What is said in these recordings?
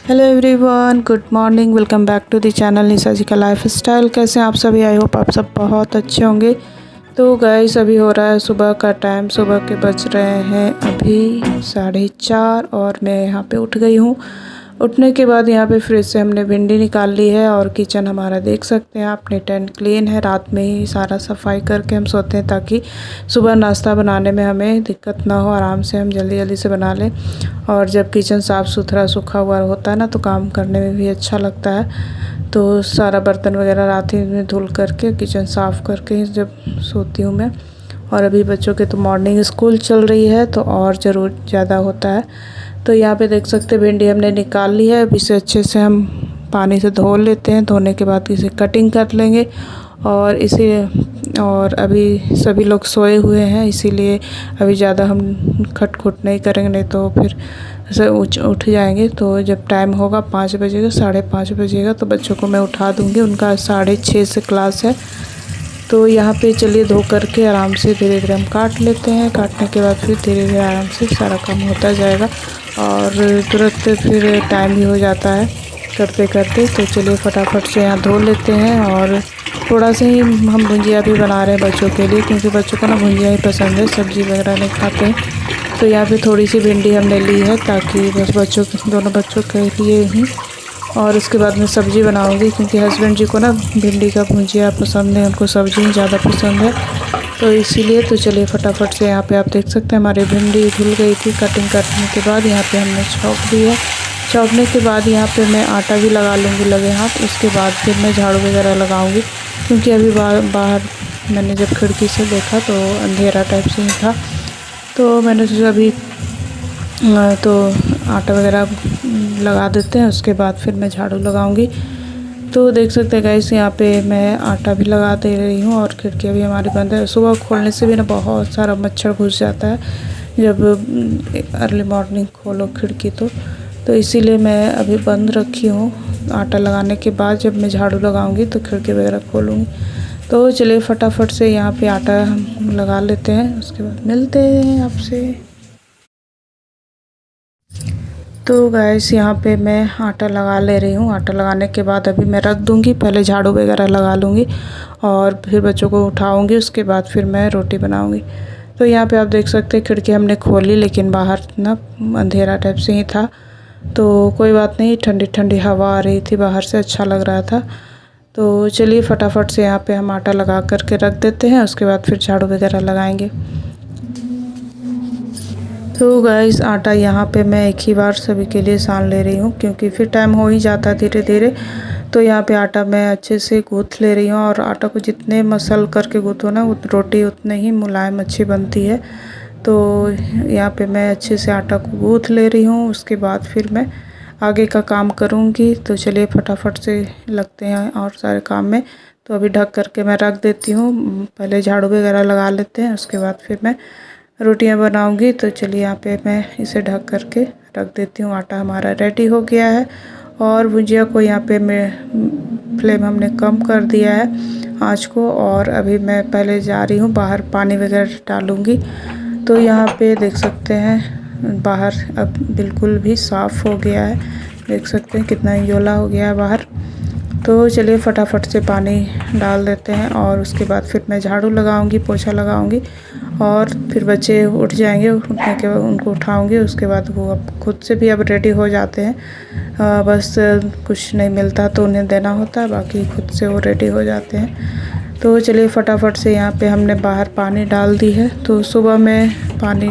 Hello everyone, good morning. Welcome back to the channel Nisha ji का life style. कैसे हैं आप सभी? आई होप आप सब बहुत अच्छे होंगे। तो गाइस, अभी हो रहा है सुबह का टाइम। सुबह के बज रहे हैं अभी 4:30 और मैं यहाँ पे उठ गई हूँ। उठने के बाद यहाँ पे फ्रिज से हमने भिंडी निकाल ली है और किचन हमारा देख सकते हैं आप, नीट एंड क्लीन है। रात में ही सारा सफाई करके हम सोते हैं ताकि सुबह नाश्ता बनाने में हमें दिक्कत ना हो, आराम से हम जल्दी जल्दी से बना लें। और जब किचन साफ़ सुथरा सूखा हुआ होता है ना, तो काम करने में भी अच्छा लगता है। तो सारा बर्तन वगैरह रात ही में धुल करके किचन साफ़ करके ही जब सोती हूँ मैं। और अभी बच्चों के तो मॉर्निंग स्कूल चल रही है तो और ज़रूर ज़्यादा होता है। तो यहाँ पे देख सकते हैं भिंडी हमने निकाल ली है। अब इसे अच्छे से हम पानी से धो लेते हैं। धोने के बाद इसे कटिंग कर लेंगे और और अभी सभी लोग सोए हुए हैं, इसीलिए अभी ज़्यादा हम खटखुट नहीं करेंगे, नहीं तो फिर से उठ जाएंगे। तो जब टाइम होगा 5 बजे का, 5:30 बजेगा, तो बच्चों को मैं उठा दूँगी। उनका 6:30 से क्लास है। तो यहाँ पे चलिए धो करके आराम से धीरे धीरे हम काट लेते हैं। काटने के बाद फिर धीरे धीरे आराम से सारा काम होता जाएगा और तुरंत फिर टाइम भी हो जाता है करते करते। तो चलिए फटाफट से यहाँ धो लेते हैं। और थोड़ा सा ही हम भुंजिया भी बना रहे हैं बच्चों के लिए, क्योंकि बच्चों को ना भुंजिया ही पसंद है, सब्ज़ी वगैरह नहीं खाते हैं। तो यहाँ पे थोड़ी सी भिंडी हमने ली है ताकि बस दोनों बच्चों के लिए ही। और उसके बाद मैं सब्ज़ी बनाऊंगी, क्योंकि हस्बैंड जी को ना भिंडी का भुजिया पसंद है, उनको सब्ज़ी ज़्यादा पसंद है, तो इसीलिए। तो चलिए फटाफट से यहाँ पे आप देख सकते हैं हमारी भिंडी धुल गई थी। कटिंग करने के बाद यहाँ पे हमने छौंक दी है। छौंकने के बाद यहाँ पे मैं आटा भी लगा लूँगी लगे हाथ। उसके बाद फिर मैं झाड़ू वगैरह लगाऊँगी, क्योंकि अभी बाहर मैंने जब खिड़की से देखा तो अंधेरा टाइप से ही था। तो मैंने सोचा अभी तो आटा वगैरह लगा देते हैं, उसके बाद फिर मैं झाड़ू लगाऊंगी। तो देख सकते हैं गाइस, यहाँ पे मैं आटा भी लगा दे रही हूँ और खिड़कियाँ भी हमारी बंद है। सुबह खोलने से भी ना बहुत सारा मच्छर घुस जाता है जब अर्ली मॉर्निंग खोलो खिड़की तो इसीलिए मैं अभी बंद रखी हूँ। आटा लगाने के बाद जब मैं झाड़ू लगाऊंगी तो खिड़की वगैरह खोलूँगी। तो चलिए फटाफट से यहाँ पे आटा हम लगा लेते हैं, उसके बाद मिलते हैं आपसे। तो गैस, यहाँ पे मैं आटा लगा ले रही हूँ। आटा लगाने के बाद अभी मैं रख दूँगी, पहले झाड़ू वगैरह लगा लूँगी और फिर बच्चों को उठाऊँगी। उसके बाद फिर मैं रोटी बनाऊँगी। तो यहाँ पे आप देख सकते हैं खिड़की हमने खोली, लेकिन बाहर ना अंधेरा टाइप से ही था। तो कोई बात नहीं, ठंडी ठंडी हवा आ रही थी बाहर से, अच्छा लग रहा था। तो चलिए फटाफट से यहाँ पर हम आटा लगा करके रख देते हैं, उसके बाद फिर झाड़ू वगैरह लगाएँगे। तो गाइस, आटा यहाँ पे मैं एक ही बार सभी के लिए सान ले रही हूँ, क्योंकि फिर टाइम हो ही जाता है धीरे धीरे। तो यहाँ पे आटा मैं अच्छे से गूँथ ले रही हूँ। और आटा को जितने मसल करके गूँथो ना, रोटी उतने ही मुलायम अच्छी बनती है। तो यहाँ पे मैं अच्छे से आटा को गूँथ ले रही हूँ, उसके बाद फिर मैं आगे का काम करूँगी। तो चलिए फटाफट से लगते हैं और सारे काम में। तो अभी ढक करके मैं रख देती हूँ, पहले झाड़ू वगैरह लगा लेते हैं, उसके बाद फिर मैं रोटियां बनाऊंगी। तो चलिए यहाँ पे मैं इसे ढक करके रख देती हूँ। आटा हमारा रेडी हो गया है और भुजिया को यहाँ पे मैं फ्लेम हमने कम कर दिया है आँच को। और अभी मैं पहले जा रही हूँ बाहर, पानी वगैरह डालूँगी। तो यहाँ पे देख सकते हैं बाहर अब बिल्कुल भी साफ़ हो गया है, देख सकते हैं कितना योला हो गया है बाहर। तो चलिए फटाफट से पानी डाल देते हैं और उसके बाद फिर मैं झाड़ू लगाऊंगी, पोछा लगाऊंगी। और फिर बच्चे उठ जाएंगे, उठने के बाद उनको उठाऊंगी। उसके बाद वो अब खुद से भी अब रेडी हो जाते हैं। बस कुछ नहीं मिलता तो उन्हें देना होता है, बाकी खुद से वो रेडी हो जाते हैं। तो चलिए फटाफट से यहाँ पे हमने बाहर पानी डाल दी है। तो सुबह में पानी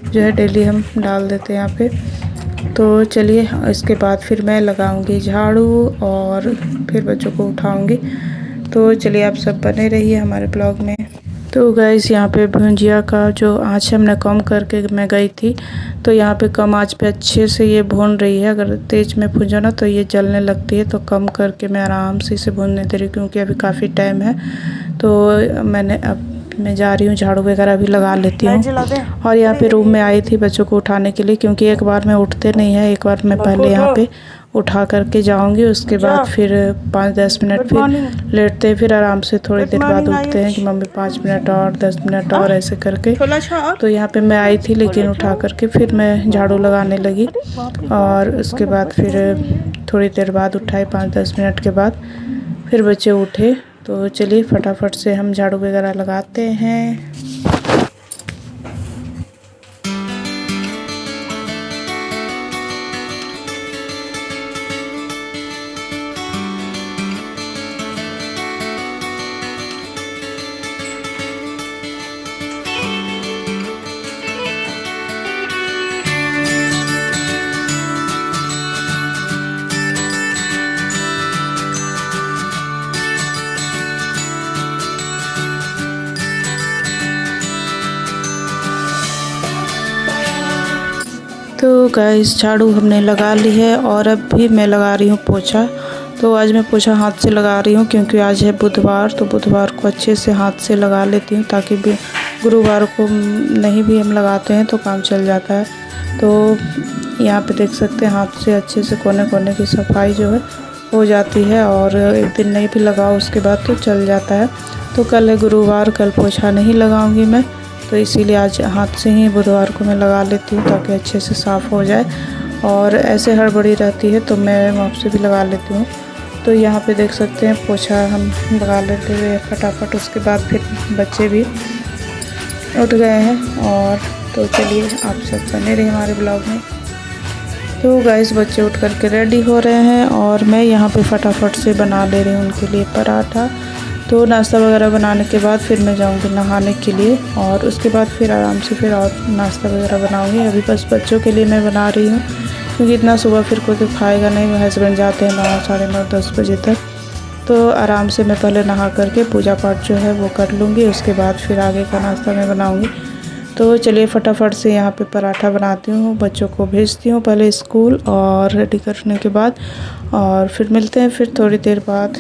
जो है डेली हम डाल देते हैं यहाँ पे। तो चलिए इसके बाद फिर मैं लगाऊंगी झाड़ू और फिर बच्चों को उठाऊंगी। तो चलिए आप सब बने रहिए हमारे ब्लॉग में। तो गाइस, यहाँ पे भुजिया का जो आँच हमने कम करके मैं गई थी, तो यहाँ पे कम आँच पे अच्छे से ये भून रही है। अगर तेज़ में भूंजो ना तो ये जलने लगती है, तो कम करके मैं आराम से इसे भूनने दे रही हूँ, क्योंकि अभी काफ़ी टाइम है। तो मैं जा रही हूँ, झाड़ू वगैरह भी लगा लेती हूँ। और यहाँ पे रूम में आई थी बच्चों को उठाने के लिए, क्योंकि एक बार में उठते नहीं है, एक बार मैं पहले यहाँ पे उठा करके जाऊंगी। उसके बाद फिर 5-10 मिनट फिर लेटते हैं, फिर आराम से थोड़ी देर बाद उठते हैं कि मम्मी 5 मिनट और 10 मिनट और ऐसे करके। तो यहाँ पे मैं आई थी, लेकिन उठा करके फिर मैं झाड़ू लगाने लगी और उसके बाद फिर थोड़ी देर बाद उठाई 5-10 मिनट के बाद फिर बच्चे उठे। तो चलिए फटाफट से हम झाड़ू वगैरह लगाते हैं। तो गाइस झाड़ू हमने लगा ली है और अब भी मैं लगा रही हूँ पोछा। तो आज मैं पोछा हाथ से लगा रही हूँ क्योंकि आज है बुधवार, तो बुधवार को अच्छे से हाथ से लगा लेती हूँ ताकि गुरुवार को नहीं भी हम लगाते हैं तो काम चल जाता है। तो यहाँ पे देख सकते हैं हाथ से अच्छे से कोने कोने की सफाई जो है हो जाती है और एक दिन नहीं भी लगाओ उसके बाद तो चल जाता है। तो कल है गुरुवार, कल पोछा नहीं लगाऊंगी मैं, तो इसीलिए आज हाथ से ही बुधवार को मैं लगा लेती हूँ ताकि अच्छे से साफ़ हो जाए। और ऐसे हड़बड़ी रहती है तो मैं मॉप से भी लगा लेती हूँ। तो यहाँ पे देख सकते हैं पोछा हम लगा लेते हुए फटाफट। उसके बाद फिर बच्चे भी उठ गए हैं और तो चलिए आप सब बने रहिए हमारे ब्लॉग में। तो गाइस बच्चे उठ करके रेडी हो रहे हैं और मैं यहाँ पे फटाफट से बना ले रही हूँ उनके लिए पराठा। तो नाश्ता वगैरह बनाने के बाद फिर मैं जाऊंगी नहाने के लिए और उसके बाद फिर आराम से फिर और नाश्ता वगैरह बनाऊंगी। अभी बस बच्चों के लिए मैं बना रही हूँ क्योंकि इतना सुबह फिर कोई तो खाएगा नहीं। मेरे हस्बैंड जाते हैं 9, साढ़े 9, 10 बजे तक। तो आराम से मैं पहले नहा करके पूजा पाठ जो है वो कर लूँगी, उसके बाद फिर आगे का नाश्ता मैं बनाऊँगी। तो चलिए फटाफट से यहाँ पे पराठा बनाती हूँ, बच्चों को भेजती हूँ पहले स्कूल और रेडी करने के बाद, और फिर मिलते हैं फिर थोड़ी देर बाद।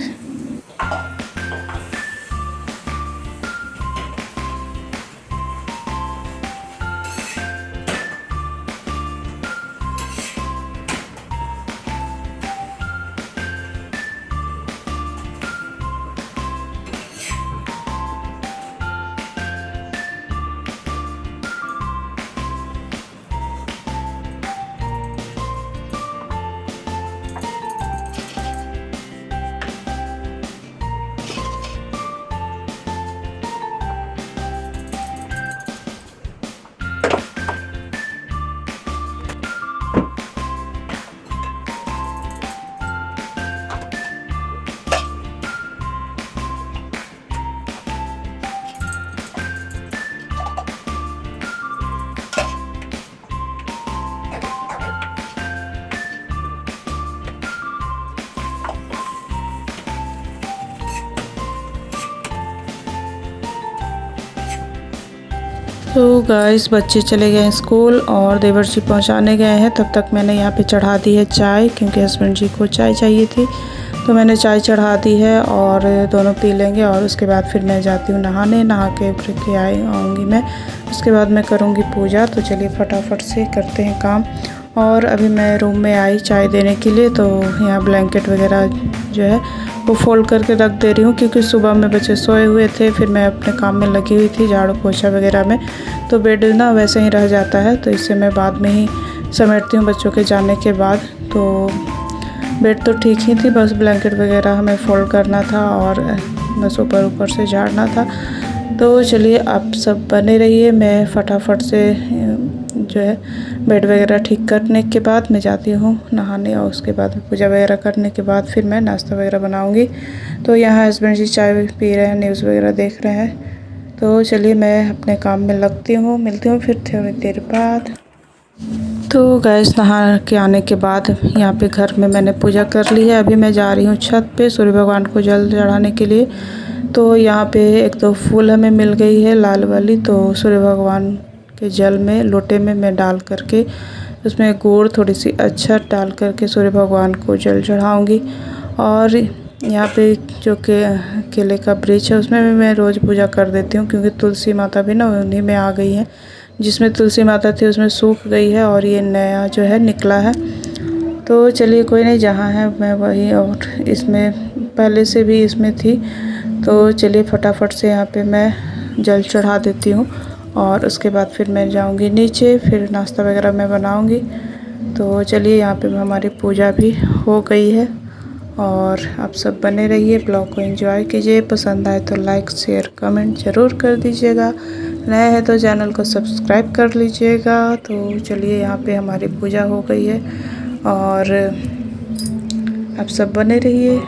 तो गाइस बच्चे चले गए हैं स्कूल और देवर जी पहुंचाने गए हैं। तब तक मैंने यहाँ पे चढ़ा दी है चाय क्योंकि हस्बैंड जी को चाय चाहिए थी, तो मैंने चाय चढ़ा दी है और दोनों पी लेंगे। और उसके बाद फिर मैं जाती हूँ नहाने, नहा के फिर के आऊँगी मैं, उसके बाद मैं करूँगी पूजा। तो चलिए फटाफट से करते हैं काम। और अभी मैं रूम में आई चाय देने के लिए, तो यहाँ ब्लैंकेट वगैरह जो है वो फोल्ड करके रख दे रही हूँ क्योंकि सुबह में बच्चे सोए हुए थे, फिर मैं अपने काम में लगी हुई थी झाड़ू पोछा वगैरह में, तो बेड ना वैसे ही रह जाता है, तो इससे मैं बाद में ही समेटती हूँ बच्चों के जाने के बाद। तो बेड तो ठीक ही थी, बस ब्लैंकेट वगैरह हमें फोल्ड करना था और बस ऊपर से झाड़ना था। तो चलिए आप सब बने रहिए, मैं फटाफट से जो है बेड वगैरह ठीक करने के बाद मैं जाती हूँ नहाने, और उसके बाद पूजा वगैरह करने के बाद फिर मैं नाश्ता वगैरह बनाऊँगी। तो यहाँ हस्बैंड जी चाय पी रहे हैं, न्यूज़ वगैरह देख रहे हैं। तो चलिए मैं अपने काम में लगती हूँ, मिलती हूँ फिर थोड़ी देर बाद। तो गैस नहा के आने के बाद यहाँ पे घर में मैंने पूजा कर ली है। अभी मैं जा रही हूँ छत पे सूर्य भगवान को जल चढ़ाने के लिए। तो यहाँ पे एक दो फूल हमें मिल गई है लाल वाली, तो सूर्य भगवान के जल में लोटे में मैं डाल करके उसमें गुड़ थोड़ी सी अक्षत डाल करके सूर्य भगवान को जल चढ़ाऊँगी। और यहाँ पे जो केले का वृक्ष है उसमें भी मैं रोज़ पूजा कर देती हूँ क्योंकि तुलसी माता भी ना उन्हीं में आ गई है। जिसमें तुलसी माता थी उसमें सूख गई है और ये नया जो है निकला है। तो चलिए कोई नहीं, जहाँ है मैं वही, और इसमें पहले से भी इसमें थी। तो चलिए फटाफट से यहाँ पे मैं जल चढ़ा देती हूँ और उसके बाद फिर मैं जाऊँगी नीचे, फिर नाश्ता वगैरह मैं बनाऊँगी। तो चलिए यहाँ पे हमारी पूजा भी हो गई है। और आप सब बने रहिए, ब्लॉग को एंजॉय कीजिए। पसंद आए तो लाइक शेयर कमेंट ज़रूर कर दीजिएगा। नए हैं तो चैनल को सब्सक्राइब कर लीजिएगा। तो चलिए यहाँ पे हमारी पूजा हो गई है और आप सब बने रहिए।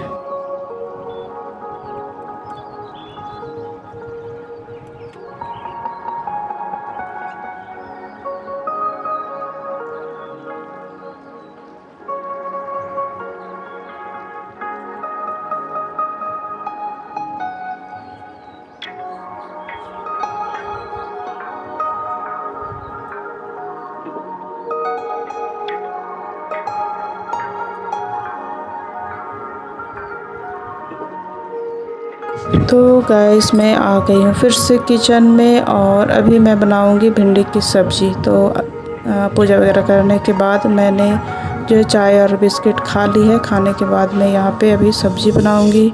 तो गाइस मैं आ गई हूँ फिर से किचन में और अभी मैं बनाऊँगी भिंडी की सब्ज़ी। तो पूजा वगैरह करने के बाद मैंने जो चाय और बिस्किट खा ली है। खाने के बाद मैं यहाँ पे अभी सब्ज़ी बनाऊँगी।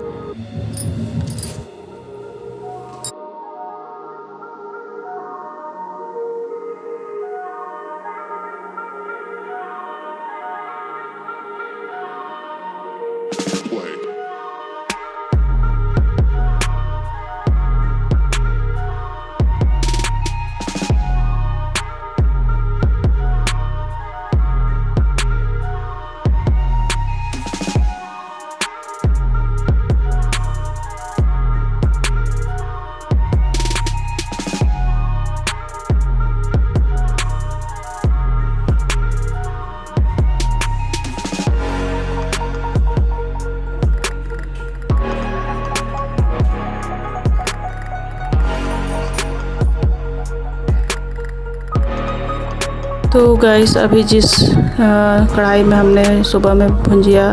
तो गाइस अभी जिस कढ़ाई में हमने सुबह में भुंजिया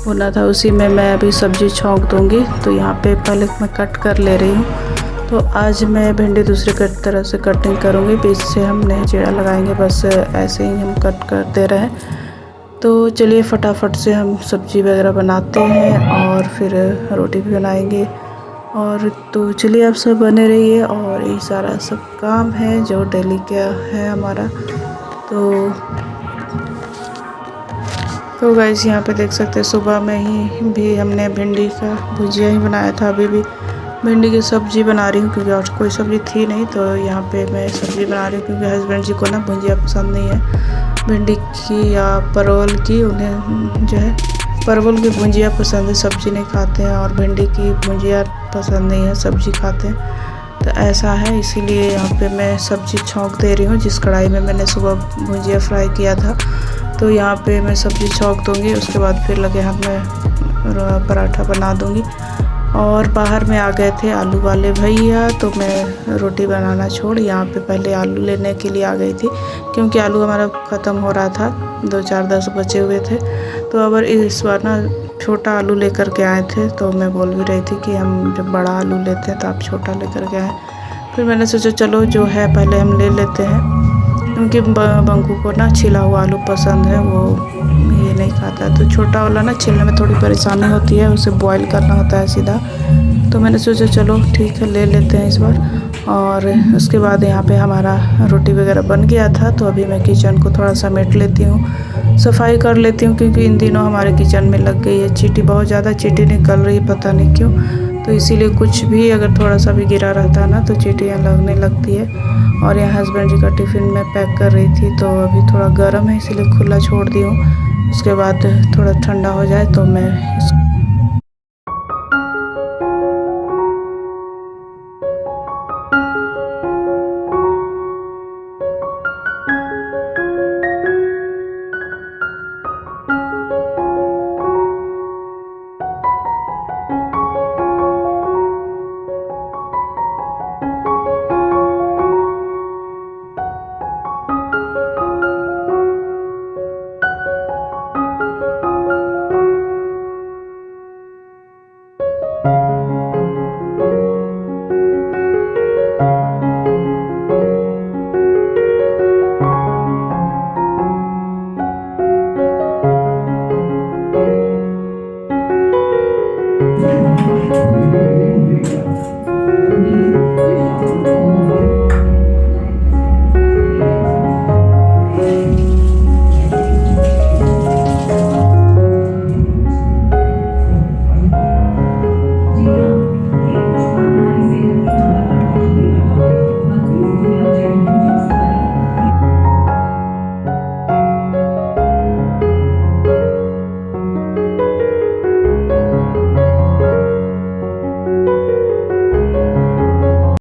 भुना था उसी में मैं अभी सब्ज़ी छौंक दूंगी। तो यहाँ पे पहले मैं कट कर ले रही हूँ। तो आज मैं भिंडी दूसरी तरह से कटिंग करूँगी, बीच से हम नहीं चीरा लगाएंगे, बस ऐसे ही हम कट कर दे रहे हैं। तो चलिए फटाफट से हम सब्ज़ी वगैरह बनाते हैं और फिर रोटी भी बनाएंगे। और तो चलिए आप सब बने रहिए। और यही सारा सब काम है जो डेली का है हमारा। तो गाइस यहाँ पे देख सकते हैं सुबह में ही भी हमने भिंडी का भुजिया ही बनाया था। अभी भी भिंडी की सब्ज़ी बना रही हूँ क्योंकि और कोई सब्ज़ी थी नहीं। तो यहाँ पे मैं सब्ज़ी बना रही हूँ क्योंकि हस्बैंड जी को ना भुजिया पसंद नहीं है भिंडी की या परवल की। उन्हें जो है परवल की भुजिया पसंद है, सब्ज़ी नहीं खाते हैं, और भिंडी की भुजिया पसंद नहीं है, सब्ज़ी खाते हैं। तो ऐसा है, इसीलिए यहाँ पे मैं सब्ज़ी छौंक दे रही हूँ। जिस कढ़ाई में मैंने सुबह भुजिया फ्राई किया था तो यहाँ पे मैं सब्ज़ी छौंक दूँगी। उसके बाद फिर लगे हाथ में पराठा बना दूँगी। और बाहर में आ गए थे आलू वाले भैया, तो मैं रोटी बनाना छोड़ यहाँ पे पहले आलू लेने के लिए आ गई थी क्योंकि आलू हमारा ख़त्म हो रहा था, 2-4-10 बचे हुए थे। तो अब इस बार ना छोटा आलू लेकर के आए थे। तो मैं बोल भी रही थी कि हम जब बड़ा आलू लेते हैं तो आप छोटा लेकर के आए। फिर मैंने सोचा चलो जो है पहले हम ले लेते हैं क्योंकि बंकू को ना छिला हुआ आलू पसंद है, वो ये नहीं खाता है। तो छोटा वाला ना छिलने में थोड़ी परेशानी होती है, उसे बॉईल करना होता है सीधा। तो मैंने सोचा चलो ठीक है ले लेते हैं इस बार। और उसके बाद यहाँ पे हमारा रोटी वगैरह बन गया था। तो अभी मैं किचन को थोड़ा समेट लेती हूँ, सफाई कर लेती हूँ क्योंकि इन दिनों हमारे किचन में लग गई है चींटी, बहुत ज़्यादा चींटी निकल रही है, पता नहीं क्यों। तो इसीलिए कुछ भी अगर थोड़ा सा भी गिरा रहता है ना तो चींटियाँ लगने लगती है। और यहाँ हस्बैंड जी का टिफ़िन मैं पैक कर रही थी तो अभी थोड़ा गर्म है इसीलिए खुला छोड़ दी हूँ। उसके बाद थोड़ा ठंडा हो जाए तो मैं